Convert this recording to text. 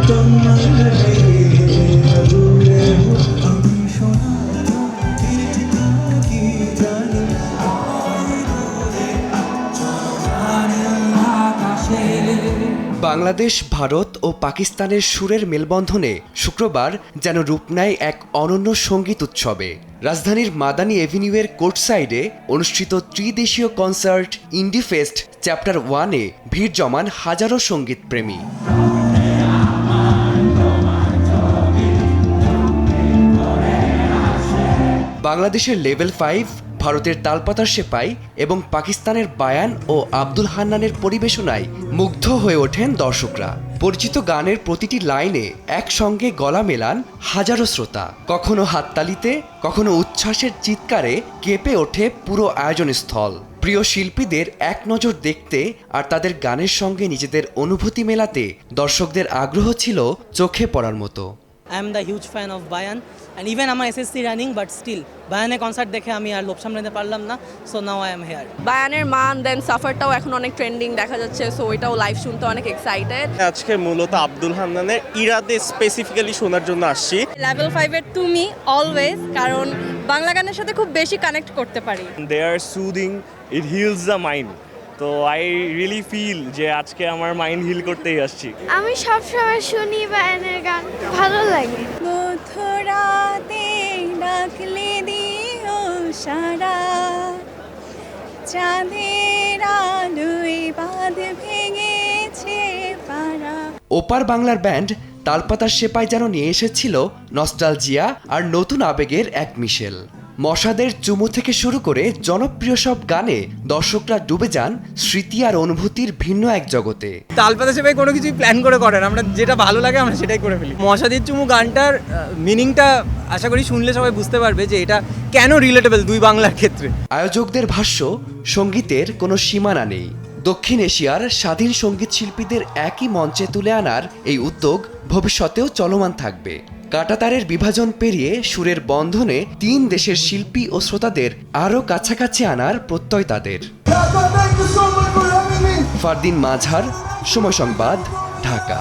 বাংলাদেশ, ভারত ও পাকিস্তানের সুরের মেলবন্ধনে শুক্রবার যেন রূপ নেয় এক অনন্য সঙ্গীত উৎসবে। রাজধানীর মাদানী এভিনিউয়ের কোর্টসাইডে অনুষ্ঠিত ত্রিদেশীয় কনসার্ট ইন্ডি ফেস্ট চ্যাপ্টার 1-এ ভিড় জমান হাজারো সঙ্গীতপ্রেমী। বাংলাদেশের লেভেল 5, ভারতের তালপাতার সেপাই এবং পাকিস্তানের বায়ান ও আব্দুল হান্নানের পরিবেশনায় মুগ্ধ হয়ে ওঠেন দর্শকরা। পরিচিত গানের প্রতিটি লাইনে একসঙ্গে গলা মেলান হাজারো শ্রোতা। কখনো হাততালিতে, কখনো উচ্ছ্বাসের চিৎকারে কেঁপে ওঠে পুরো আয়োজনস্থল। প্রিয় শিল্পীদের এক নজর দেখতে আর তাদের গানের সঙ্গে নিজেদের অনুভূতি মেলাতে দর্শকদের আগ্রহ ছিল চোখে পড়ার মতো। I am the huge fan of Bayan and even আমার SSC running but still বায়ানের কনসার্ট দেখে আমি আর লোভ সামলাতে পারলাম না, so now I am here. বায়ানের মান দেন সাফারটাও এখন অনেক ট্রেন্ডিং দেখা যাচ্ছে, সো এটাও লাইভ শুনতে অনেক এক্সাইটেড। আজকে মূলত আব্দুল হান্নানের ইরাদে স্পেসিফিক্যালি শোনার জন্য আসছি। লেভেল 5 এর তুমি অলওয়েজ, কারণ বাংলা গানের সাথে খুব বেশি কানেক্ট করতে পারি। They are soothing, it heals the mind. তো আই রিয়েলি ফিল যে আজকে আমার মাইন্ড হিল করতেই আসছি। আমি সবসময় শুনি বায়ানের গান, ভালো লাগে। মধুরাতে ডাকলে দিও সারা, চাঁদের আলোয় বাঁধ ভেঙেছে পারা। ওপার বাংলার ব্যান্ড তালপাতার সেপাই যেন নিয়ে এসেছিল নস্টালজিয়া আর নতুন আবেগের এক মিশেল। মশাদের চুমু থেকে শুরু করে জনপ্রিয় সব গানে দর্শকরা ডুবে যান স্মৃতি আর অনুভূতির ভিন্ন এক জগতে। তালপাতা সেপাই কোনো কিছুই প্ল্যান করে করেন, আমরা যেটা ভালো লাগে আমরা সেটাই করে ফেলি। মশাদের চুমু গানটার মিনিংটা আশা করি শুনলে সবাই বুঝতে পারবে যে এটা কেন রিলেটেবল দুই বাংলার ক্ষেত্রে। আয়োজকদের ভাষ্য, সঙ্গীতের কোনো সীমানা নেই। দক্ষিণ এশিয়ার স্বাধীন সঙ্গীত শিল্পীদের একই মঞ্চে তুলে আনার এই উদ্যোগ ভবিষ্যতেও চলমান থাকবে। কাঁটাতারের বিভাজন পেরিয়ে সুরের বন্ধনে 3 দেশের শিল্পী ও শ্রোতাদের আরও কাছাকাছি আনার প্রত্যয় তাদের। ফারদিন মাঝার, সময় সংবাদ, ঢাকা।